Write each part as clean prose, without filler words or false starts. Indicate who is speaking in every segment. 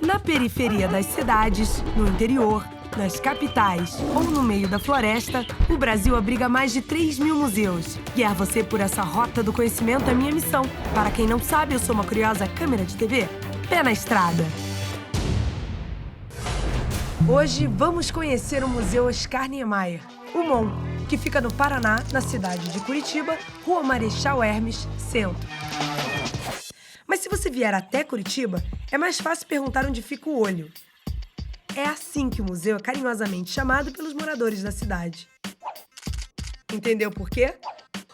Speaker 1: Na periferia das cidades, no interior, nas capitais ou no meio da floresta, o Brasil abriga mais de 3.000 museus. Guiar você por essa rota do conhecimento é minha missão. Para quem não sabe, eu sou uma curiosa câmera de TV. Pé na estrada! Hoje vamos conhecer o Museu Oscar Niemeyer, o MON, que fica no Paraná, na cidade de Curitiba, Rua Marechal Hermes, Centro. Mas se você vier até Curitiba, é mais fácil perguntar onde fica o olho. É assim que o museu é carinhosamente chamado pelos moradores da cidade. Entendeu por quê?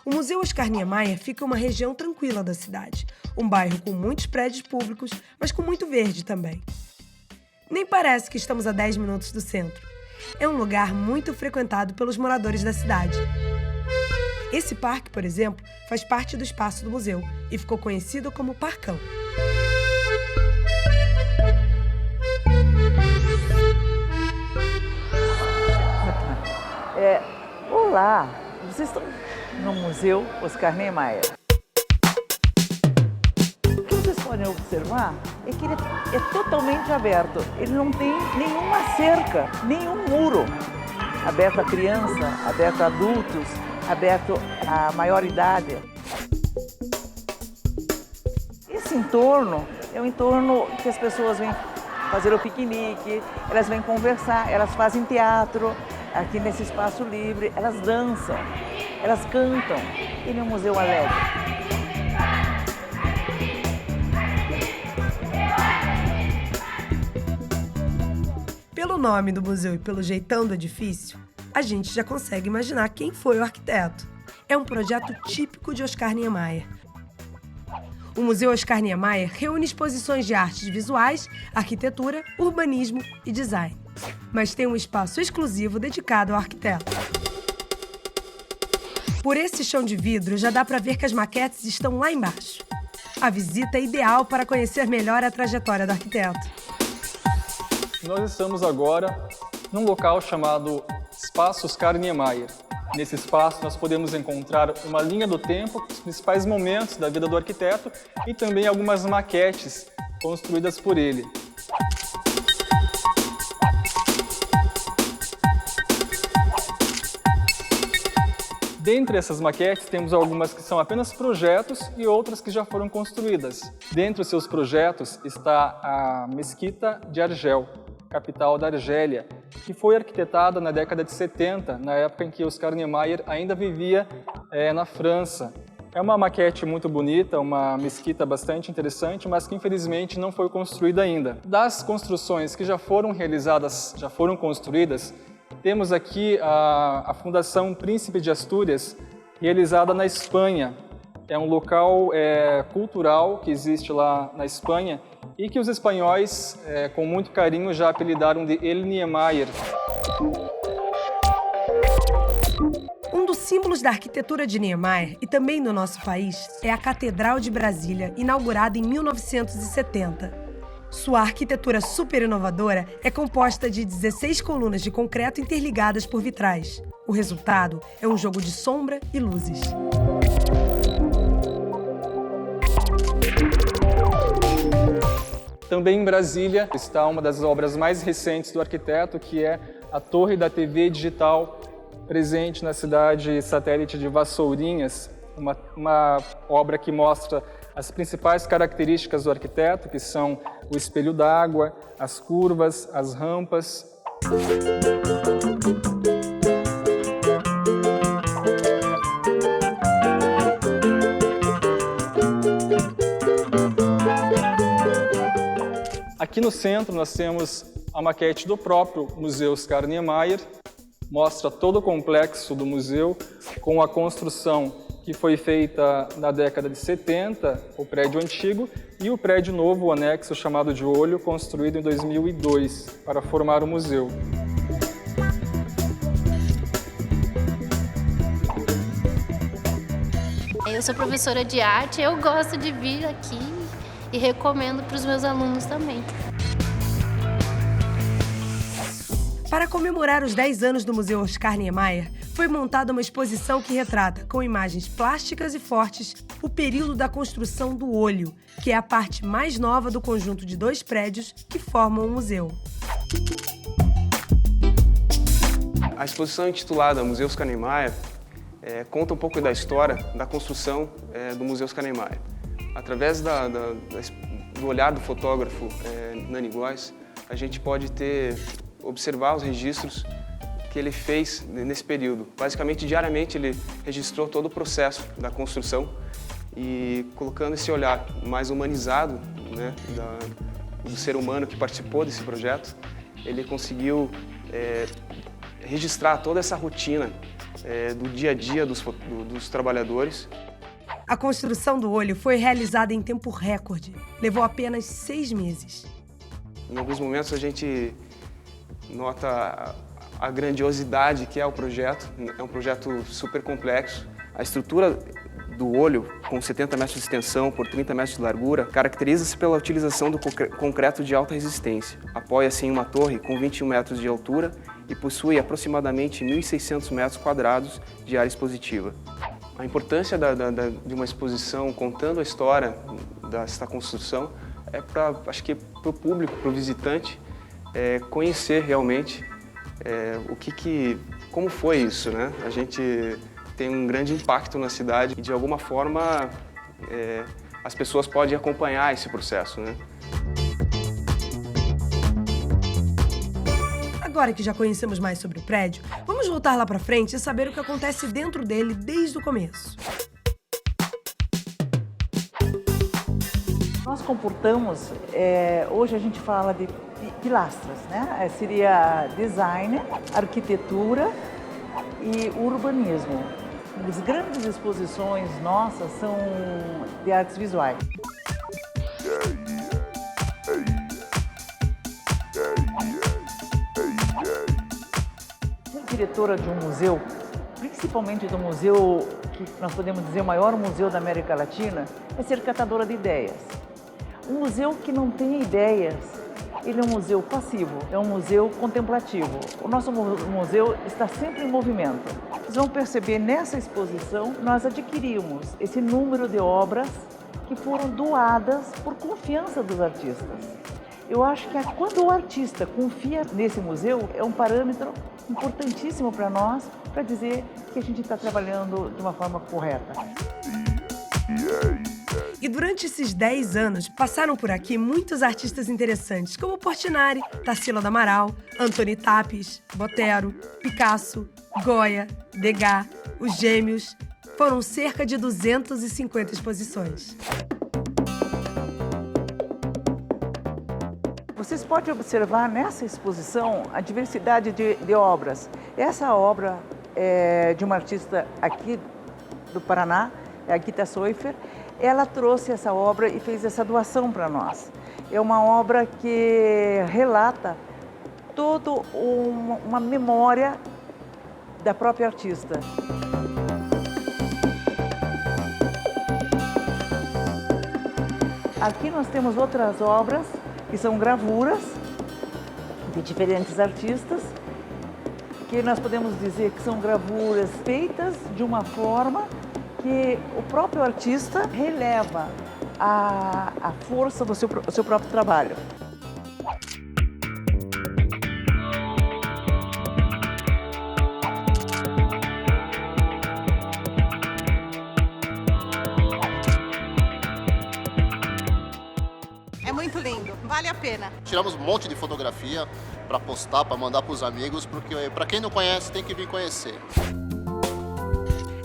Speaker 1: O Museu Oscar Niemeyer fica em uma região tranquila da cidade, um bairro com muitos prédios públicos, mas com muito verde também. Nem parece que estamos a 10 minutos do centro. É um lugar muito frequentado pelos moradores da cidade. Esse parque, por exemplo, faz parte do espaço do museu e ficou conhecido como Parcão.
Speaker 2: Olá, vocês estão no Museu Oscar Niemeyer. O que vocês podem observar é que ele é totalmente aberto. Ele não tem nenhuma cerca, nenhum muro. Aberto a criança, aberto a adultos, aberto à maioridade. Esse entorno é um entorno que as pessoas vêm fazer o piquenique, elas vêm conversar, elas fazem teatro aqui nesse espaço livre, elas dançam, elas cantam. Ele é um museu alegre.
Speaker 1: Pelo nome do museu e pelo jeitão do edifício, a gente já consegue imaginar quem foi o arquiteto. É um projeto típico de Oscar Niemeyer. O Museu Oscar Niemeyer reúne exposições de artes visuais, arquitetura, urbanismo e design. Mas tem um espaço exclusivo dedicado ao arquiteto. Por esse chão de vidro, já dá para ver que as maquetes estão lá embaixo. A visita é ideal para conhecer melhor a trajetória do arquiteto.
Speaker 3: Nós estamos agora num local chamado Espaço Oscar Niemeyer. Nesse espaço nós podemos encontrar uma linha do tempo, os principais momentos da vida do arquiteto e também algumas maquetes construídas por ele. Dentre essas maquetes, temos algumas que são apenas projetos e outras que já foram construídas. Dentre os seus projetos está a Mesquita de Argel, capital da Argélia, que foi arquitetada na década de 70, na época em que Oscar Niemeyer ainda vivia na França. É uma maquete muito bonita, uma mesquita bastante interessante, mas que infelizmente não foi construída ainda. Das construções que já foram realizadas, já foram construídas, temos aqui a Fundação Príncipe de Astúrias, realizada na Espanha. É um local cultural que existe lá na Espanha e que os espanhóis, com muito carinho, já apelidaram de El Niemeyer.
Speaker 1: Um dos símbolos da arquitetura de Niemeyer e também do nosso país é a Catedral de Brasília, inaugurada em 1970. Sua arquitetura super inovadora é composta de 16 colunas de concreto interligadas por vitrais. O resultado é um jogo de sombra e luzes.
Speaker 3: Também em Brasília está uma das obras mais recentes do arquiteto, que é a Torre da TV Digital, presente na cidade satélite de Vassourinhas, uma obra que mostra as principais características do arquiteto, que são o espelho d'água, as curvas, as rampas. Aqui no centro nós temos a maquete do próprio Museu Oscar Niemeyer, mostra todo o complexo do museu com a construção que foi feita na década de 70, o prédio antigo, e o prédio novo, o anexo chamado de Olho, construído em 2002 para formar o museu.
Speaker 4: Eu sou professora de arte, eu gosto de vir aqui e recomendo para os meus alunos também.
Speaker 1: Para comemorar os 10 anos do Museu Oscar Niemeyer, foi montada uma exposição que retrata, com imagens plásticas e fortes, o período da construção do olho, que é a parte mais nova do conjunto de 2 prédios que formam o museu.
Speaker 5: A exposição intitulada Museu Oscar Niemeyer conta um pouco da história da construção do Museu Oscar Niemeyer. Através do olhar do fotógrafo Nani Góes, a gente pode observar os registros que ele fez nesse período. Basicamente, diariamente, ele registrou todo o processo da construção e colocando esse olhar mais humanizado, né, do ser humano que participou desse projeto, ele conseguiu registrar toda essa rotina do dia a dia dos trabalhadores.
Speaker 1: A construção do olho foi realizada em tempo recorde. Levou apenas 6 meses.
Speaker 5: Em alguns momentos a gente nota a grandiosidade que é o projeto. É um projeto super complexo. A estrutura do olho, com 70 metros de extensão por 30 metros de largura, caracteriza-se pela utilização do concreto de alta resistência. Apoia-se em uma torre com 21 metros de altura e possui aproximadamente 1.600 metros quadrados de área expositiva. A importância de uma exposição contando a história desta construção é acho que para o público, para o visitante, conhecer realmente como foi isso, né? A gente tem um grande impacto na cidade e, de alguma forma, as pessoas podem acompanhar esse processo, né?
Speaker 1: Agora que já conhecemos mais sobre o prédio, vamos voltar lá para frente e saber o que acontece dentro dele desde o começo.
Speaker 2: Nós comportamos, hoje a gente fala de pilastras, né? Seria design, arquitetura e urbanismo. As grandes exposições nossas são de artes visuais. Ser diretora de um museu, principalmente do museu que nós podemos dizer o maior museu da América Latina, é ser catadora de ideias. Um museu que não tem ideias, ele é um museu passivo, é um museu contemplativo. O nosso museu está sempre em movimento. Vocês vão perceber, nessa exposição, nós adquirimos esse número de obras que foram doadas por confiança dos artistas. Eu acho que quando o artista confia nesse museu, é um parâmetro importantíssimo para nós, para dizer que a gente está trabalhando de uma forma correta.
Speaker 1: E durante esses 10 anos, passaram por aqui muitos artistas interessantes, como Portinari, Tarsila do Amaral, Antoni Tapes, Botero, Picasso, Goya, Degas, os Gêmeos. Foram cerca de 250 exposições.
Speaker 2: Vocês podem observar nessa exposição a diversidade de obras. Essa obra é de uma artista aqui do Paraná, a Gita Soifer. Ela trouxe essa obra e fez essa doação para nós. É uma obra que relata toda uma memória da própria artista. Aqui nós temos outras obras que são gravuras de diferentes artistas, que nós podemos dizer que são gravuras feitas de uma forma que o próprio artista releva a força do seu próprio trabalho.
Speaker 6: É muito lindo, vale a pena.
Speaker 7: Tiramos um monte de fotografia para postar, para mandar para os amigos, porque para quem não conhece tem que vir conhecer.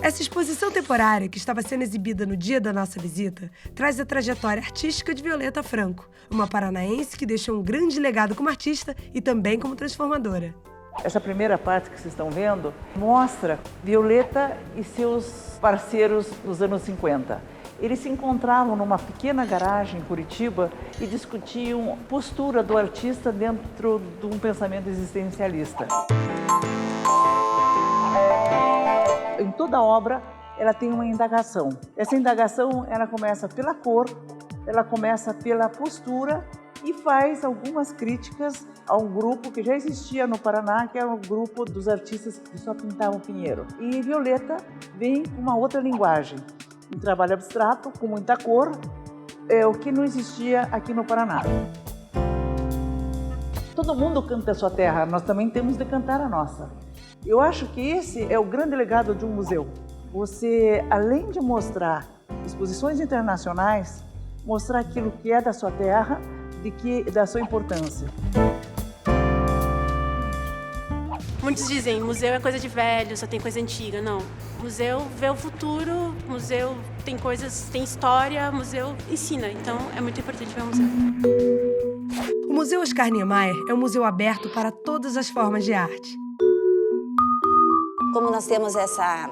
Speaker 1: Essa exposição temporária, que estava sendo exibida no dia da nossa visita, traz a trajetória artística de Violeta Franco, uma paranaense que deixou um grande legado como artista e também como transformadora.
Speaker 2: Essa primeira parte que vocês estão vendo mostra Violeta e seus parceiros dos anos 50. Eles se encontravam numa pequena garagem em Curitiba e discutiam a postura do artista dentro de um pensamento existencialista. Em toda obra, ela tem uma indagação. Essa indagação, ela começa pela cor, ela começa pela postura e faz algumas críticas a um grupo que já existia no Paraná, que é o grupo dos artistas que só pintavam pinheiro. E Violeta vem com uma outra linguagem, um trabalho abstrato, com muita cor, o que não existia aqui no Paraná. Todo mundo canta a sua terra, nós também temos de cantar a nossa. Eu acho que esse é o grande legado de um museu. Você, além de mostrar exposições internacionais, mostrar aquilo que é da sua terra, da sua importância.
Speaker 8: Muitos dizem, museu é coisa de velho, só tem coisa antiga. Não, museu vê o futuro, museu tem coisas, tem história, museu ensina. Então é muito importante ver o museu.
Speaker 1: O Museu Oscar Niemeyer é um museu aberto para todas as formas de arte.
Speaker 9: Como nós temos essa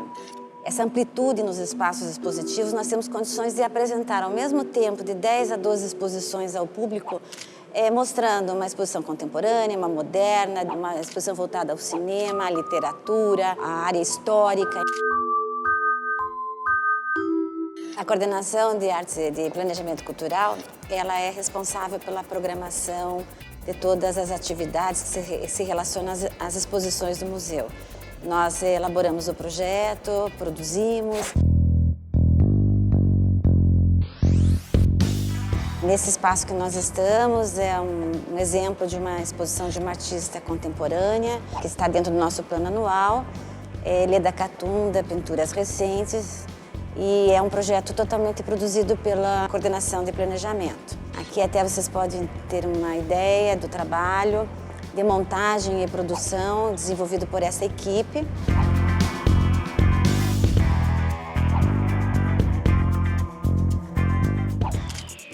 Speaker 9: amplitude nos espaços expositivos, nós temos condições de apresentar ao mesmo tempo de 10 a 12 exposições ao público, mostrando uma exposição contemporânea, uma moderna, uma exposição voltada ao cinema, à literatura, à área histórica. A coordenação de artes e de planejamento cultural, ela é responsável pela programação de todas as atividades que se relacionam às exposições do museu. Nós elaboramos o projeto, produzimos. Nesse espaço que nós estamos é um exemplo de uma exposição de uma artista contemporânea que está dentro do nosso plano anual. Leda Catunda, Pinturas Recentes, e é um projeto totalmente produzido pela coordenação de planejamento. Aqui até vocês podem ter uma ideia do trabalho de montagem e produção desenvolvido por essa equipe.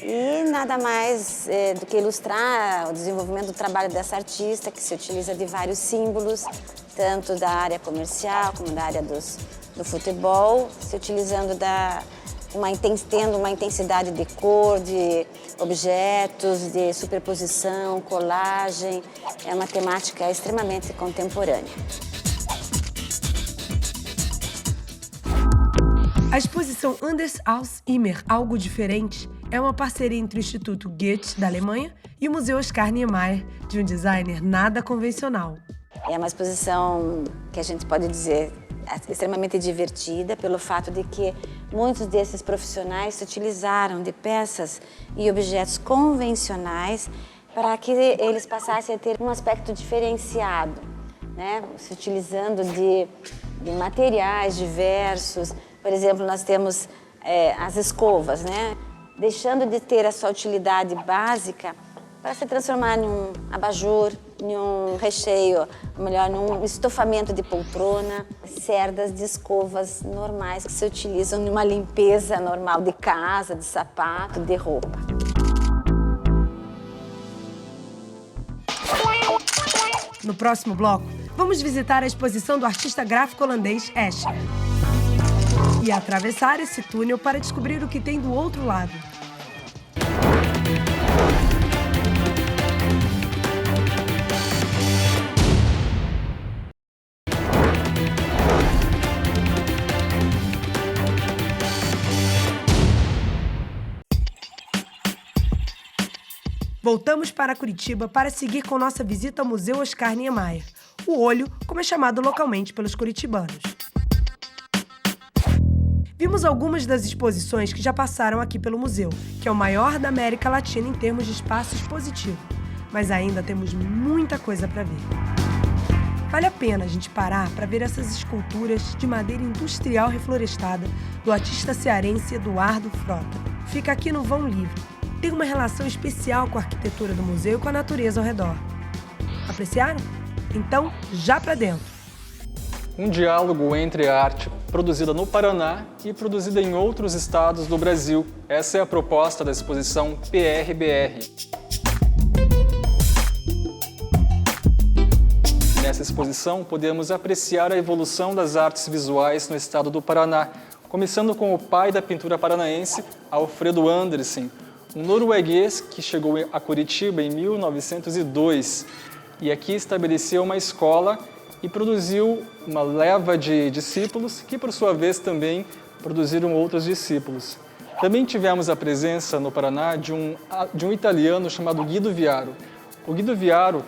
Speaker 9: E nada mais do que ilustrar o desenvolvimento do trabalho dessa artista, que se utiliza de vários símbolos, tanto da área comercial como da área do futebol, se utilizando tendo uma intensidade de cor, de objetos, de superposição, colagem. É uma temática extremamente contemporânea.
Speaker 1: A exposição Anders aus Immer, Algo Diferente, é uma parceria entre o Instituto Goethe, da Alemanha, e o Museu Oscar Niemeyer, de um designer nada convencional.
Speaker 9: É uma exposição que a gente pode dizer extremamente divertida, pelo fato de que muitos desses profissionais se utilizaram de peças e objetos convencionais para que eles passassem a ter um aspecto diferenciado, né? Se utilizando de materiais diversos. Por exemplo, nós temos as escovas, né? Deixando de ter a sua utilidade básica para se transformar num abajur, num recheio, ou melhor, num estofamento de poltrona, cerdas de escovas normais que se utilizam numa limpeza normal de casa, de sapato, de roupa.
Speaker 1: No próximo bloco, vamos visitar a exposição do artista gráfico holandês Escher e atravessar esse túnel para descobrir o que tem do outro lado. Voltamos para Curitiba para seguir com nossa visita ao Museu Oscar Niemeyer, o Olho, como é chamado localmente pelos curitibanos. Vimos algumas das exposições que já passaram aqui pelo museu, que é o maior da América Latina em termos de espaço expositivo, mas ainda temos muita coisa para ver. Vale a pena a gente parar para ver essas esculturas de madeira industrial reflorestada do artista cearense Eduardo Frota. Fica aqui no Vão Livre. Tem uma relação especial com a arquitetura do museu e com a natureza ao redor. Apreciaram? Então, já para dentro!
Speaker 3: Um diálogo entre a arte produzida no Paraná e produzida em outros estados do Brasil. Essa é a proposta da exposição PRBR. Nessa exposição, podemos apreciar a evolução das artes visuais no estado do Paraná, começando com o pai da pintura paranaense, Alfredo Andersen, um norueguês que chegou a Curitiba em 1902 e aqui estabeleceu uma escola e produziu uma leva de discípulos que, por sua vez, também produziram outros discípulos. Também tivemos a presença no Paraná de um italiano chamado Guido Viaro. O Guido Viaro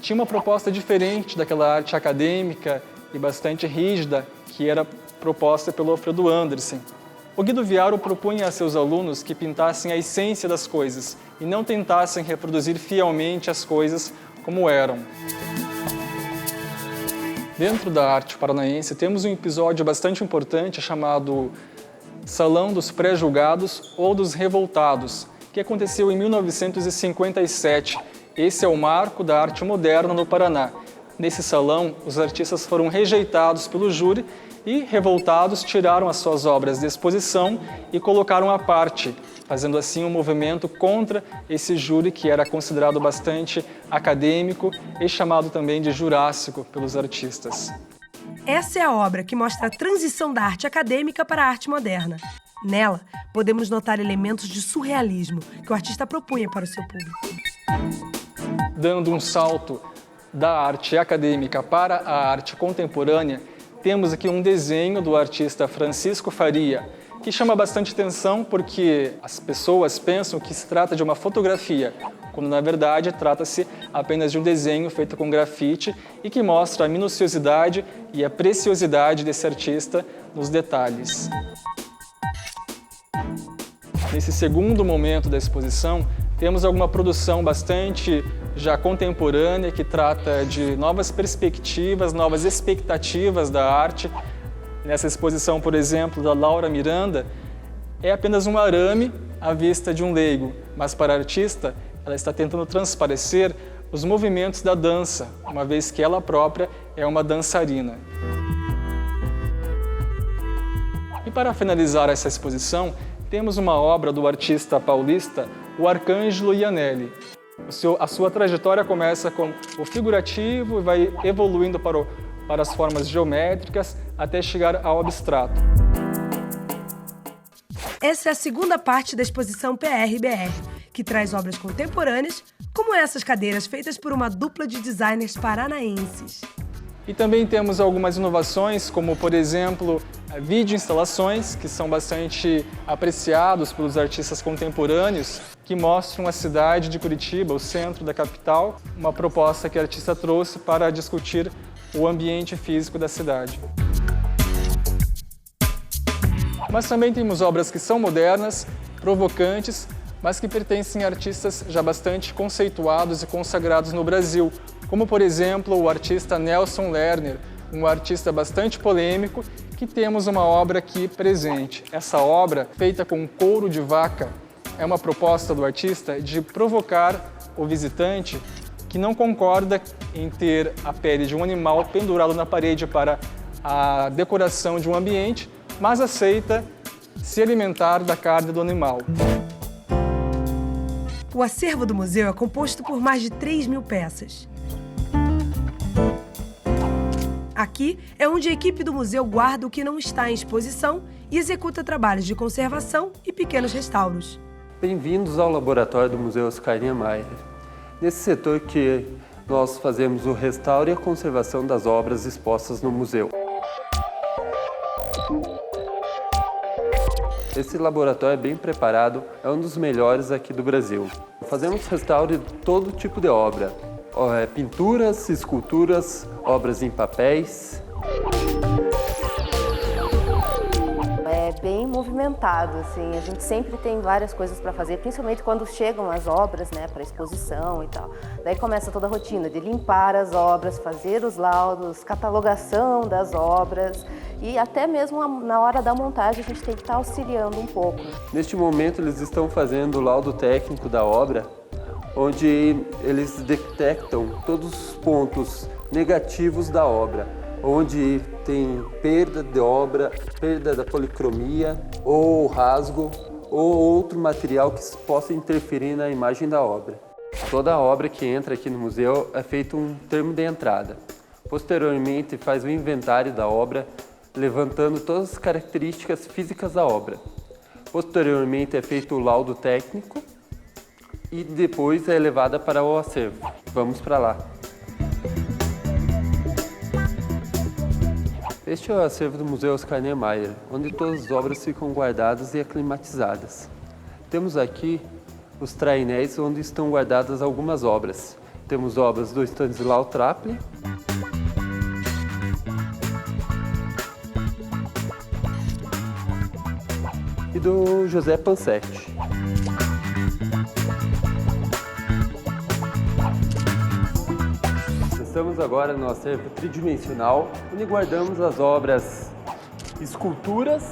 Speaker 3: tinha uma proposta diferente daquela arte acadêmica e bastante rígida que era proposta pelo Alfredo Andersen. O Guido Viaro propunha a seus alunos que pintassem a essência das coisas e não tentassem reproduzir fielmente as coisas como eram. Dentro da arte paranaense temos um episódio bastante importante chamado Salão dos Pré-Julgados ou dos Revoltados, que aconteceu em 1957. Esse é o marco da arte moderna no Paraná. Nesse salão, os artistas foram rejeitados pelo júri e, revoltados, tiraram as suas obras de exposição e colocaram à parte, fazendo assim um movimento contra esse júri que era considerado bastante acadêmico e chamado também de jurássico pelos artistas.
Speaker 1: Essa é a obra que mostra a transição da arte acadêmica para a arte moderna. Nela, podemos notar elementos de surrealismo que o artista propunha para o seu público.
Speaker 3: Dando um salto da arte acadêmica para a arte contemporânea, temos aqui um desenho do artista Francisco Faria, que chama bastante atenção porque as pessoas pensam que se trata de uma fotografia, quando na verdade trata-se apenas de um desenho feito com grafite e que mostra a minuciosidade e a preciosidade desse artista nos detalhes. Nesse segundo momento da exposição, temos alguma produção bastante já contemporânea que trata de novas perspectivas, novas expectativas da arte. Nessa exposição, por exemplo, da Laura Miranda, é apenas um arame à vista de um leigo, mas para a artista, ela está tentando transparecer os movimentos da dança, uma vez que ela própria é uma dançarina. E para finalizar essa exposição, temos uma obra do artista paulista, o Arcângelo Iannelli. A sua trajetória começa com o figurativo e vai evoluindo para as formas geométricas até chegar ao abstrato.
Speaker 1: Essa é a segunda parte da exposição PRBR, que traz obras contemporâneas, como essas cadeiras feitas por uma dupla de designers paranaenses.
Speaker 3: E também temos algumas inovações, como, por exemplo, vídeo-instalações, que são bastante apreciados pelos artistas contemporâneos, que mostram a cidade de Curitiba, o centro da capital, uma proposta que a artista trouxe para discutir o ambiente físico da cidade. Mas também temos obras que são modernas, provocantes, mas que pertencem a artistas já bastante conceituados e consagrados no Brasil, como, por exemplo, o artista Nelson Lerner, um artista bastante polêmico, que temos uma obra aqui presente. Essa obra, feita com couro de vaca, é uma proposta do artista de provocar o visitante que não concorda em ter a pele de um animal pendurado na parede para a decoração de um ambiente, mas aceita se alimentar da carne do animal.
Speaker 1: O acervo do museu é composto por mais de 3.000 peças. Aqui é onde a equipe do museu guarda o que não está em exposição e executa trabalhos de conservação e pequenos restauros.
Speaker 10: Bem-vindos ao laboratório do Museu Oscar Niemeyer. Nesse setor que nós fazemos o restauro e a conservação das obras expostas no museu. Esse laboratório é bem preparado, é um dos melhores aqui do Brasil. Fazemos restauro de todo tipo de obra. Pinturas, esculturas, obras em papéis.
Speaker 11: É bem movimentado, assim, a gente sempre tem várias coisas para fazer, principalmente quando chegam as obras, né, para exposição e tal. Daí começa toda a rotina de limpar as obras, fazer os laudos, catalogação das obras e até mesmo na hora da montagem a gente tem que estar auxiliando um pouco.
Speaker 10: Neste momento eles estão fazendo o laudo técnico da obra, onde eles detectam todos os pontos negativos da obra, onde tem perda de obra, perda da policromia, ou rasgo, ou outro material que possa interferir na imagem da obra. Toda obra que entra aqui no museu é feito um termo de entrada. Posteriormente, faz o inventário da obra, levantando todas as características físicas da obra. Posteriormente, é feito o laudo técnico, e depois é levada para o acervo. Vamos para lá. Este é o acervo do Museu Oscar Niemeyer, onde todas as obras ficam guardadas e aclimatizadas. Temos aqui os trainéis onde estão guardadas algumas obras. Temos obras do Stanisław Trapli, e do José Pansetti. Estamos agora no acervo tridimensional, onde guardamos as obras esculturas,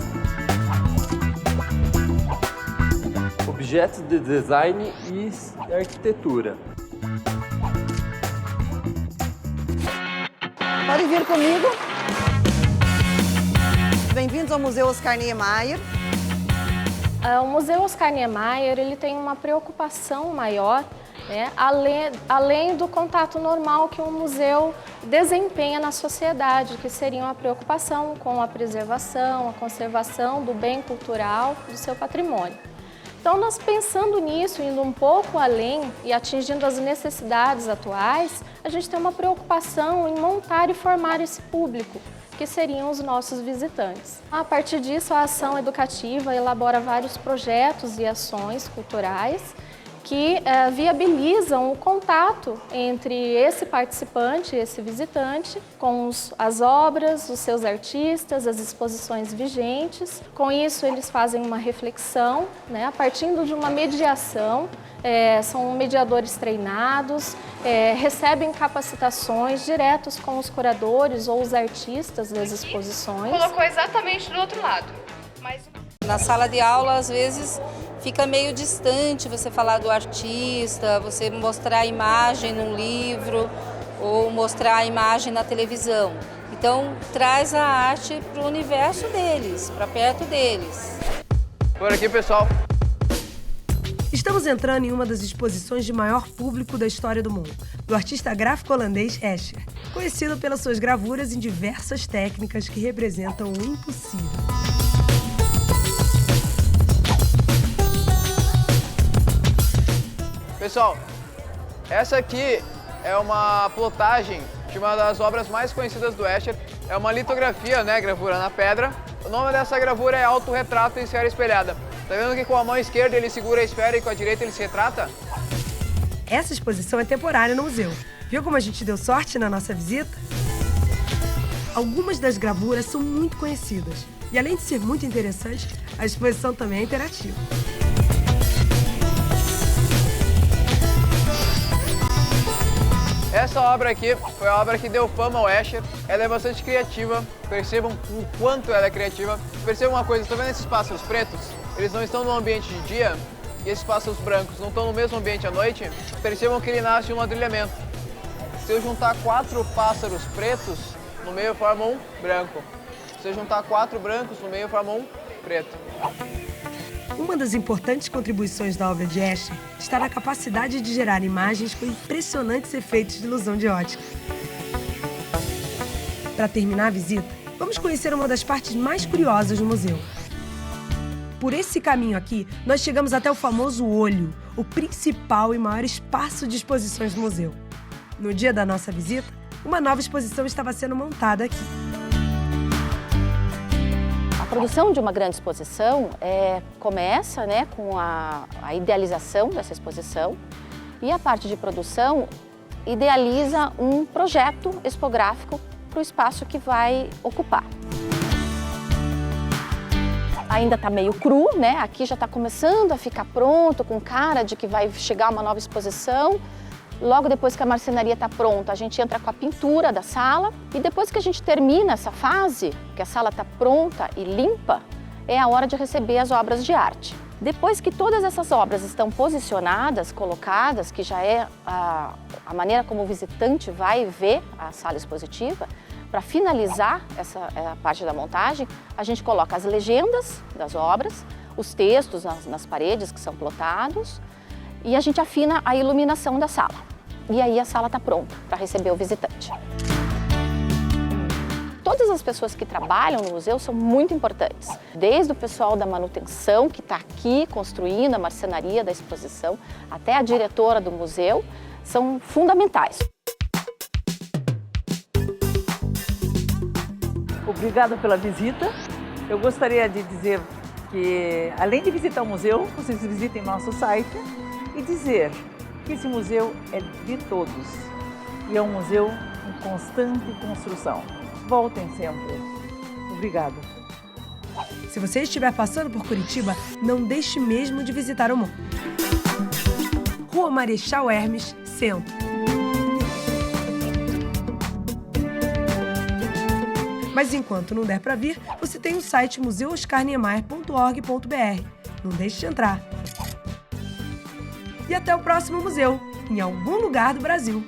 Speaker 10: objetos de design e arquitetura.
Speaker 6: Pode vir comigo. Bem-vindos ao Museu Oscar Niemeyer.
Speaker 12: O Museu Oscar Niemeyer ele tem uma preocupação maior, né, além do contato normal que um museu desempenha na sociedade, que seria uma preocupação com a preservação, a conservação do bem cultural, do seu patrimônio. Então, nós pensando nisso, indo um pouco além e atingindo as necessidades atuais, a gente tem uma preocupação em montar e formar esse público, que seriam os nossos visitantes. A partir disso, a ação educativa elabora vários projetos e ações culturais que viabilizam o contato entre esse participante, esse visitante, com as obras, os seus artistas, as exposições vigentes. Com isso, eles fazem uma reflexão, né, a partir de uma mediação. São mediadores treinados, recebem capacitações diretos com os curadores ou os artistas das exposições.
Speaker 13: Colocou exatamente do outro lado. Na sala de aula, às vezes, fica meio distante você falar do artista, você mostrar a imagem num livro ou mostrar a imagem na televisão. Então, traz a arte para o universo deles, para perto deles.
Speaker 14: Por aqui, pessoal.
Speaker 1: Estamos entrando em uma das exposições de maior público da história do mundo, do artista gráfico holandês Escher, conhecido pelas suas gravuras em diversas técnicas que representam o impossível.
Speaker 14: Pessoal, essa aqui é uma plotagem de uma das obras mais conhecidas do Escher. É uma litografia, né, gravura na pedra. O nome dessa gravura é Autorretrato em Esfera Espelhada. Tá vendo que com a mão esquerda ele segura a esfera e com a direita ele se retrata?
Speaker 1: Essa exposição é temporária no museu. Viu como a gente deu sorte na nossa visita? Algumas das gravuras são muito conhecidas. E além de ser muito interessante, a exposição também é interativa.
Speaker 14: Essa obra aqui foi a obra que deu fama ao Escher. Ela é bastante criativa, percebam o quanto ela é criativa. Percebam uma coisa, estão vendo esses pássaros pretos? Eles não estão no ambiente de dia e esses pássaros brancos não estão no mesmo ambiente à noite. Percebam que ele nasce de um ladrilhamento. Se eu juntar 4 pássaros pretos, no meio formam um branco. Se eu juntar 4 brancos, no meio formam um preto.
Speaker 1: Uma das importantes contribuições da obra de Escher está na capacidade de gerar imagens com impressionantes efeitos de ilusão de ótica. Para terminar a visita, vamos conhecer uma das partes mais curiosas do museu. Por esse caminho aqui, nós chegamos até o famoso olho, o principal e maior espaço de exposições do museu. No dia da nossa visita, uma nova exposição estava sendo montada aqui.
Speaker 11: A produção de uma grande exposição começa, né, com a idealização dessa exposição, e a parte de produção idealiza um projeto expográfico para o espaço que vai ocupar. Ainda está meio cru, né? Aqui já está começando a ficar pronto, com cara de que vai chegar uma nova exposição. Logo depois que a marcenaria está pronta, a gente entra com a pintura da sala, e depois que a gente termina essa fase, que a sala está pronta e limpa, é a hora de receber as obras de arte. Depois que todas essas obras estão posicionadas, colocadas, que já é a maneira como o visitante vai ver a sala expositiva, para finalizar essa parte da montagem, a gente coloca as legendas das obras, os textos nas paredes que são plotados, e a gente afina a iluminação da sala. E aí a sala está pronta para receber o visitante. Todas as pessoas que trabalham no museu são muito importantes. Desde o pessoal da manutenção, que está aqui construindo a marcenaria da exposição, até a diretora do museu, são fundamentais.
Speaker 2: Obrigada pela visita. Eu gostaria de dizer que, além de visitar o museu, vocês visitem nosso site e dizer que esse museu é de todos e é um museu em constante construção. Voltem sempre. Obrigada.
Speaker 1: Se você estiver passando por Curitiba, não deixe mesmo de visitar o MON. Rua Marechal Hermes, Centro. Mas enquanto não der para vir, você tem o site museooscarniemeyer.org.br. Não deixe de entrar. E até o próximo museu, em algum lugar do Brasil.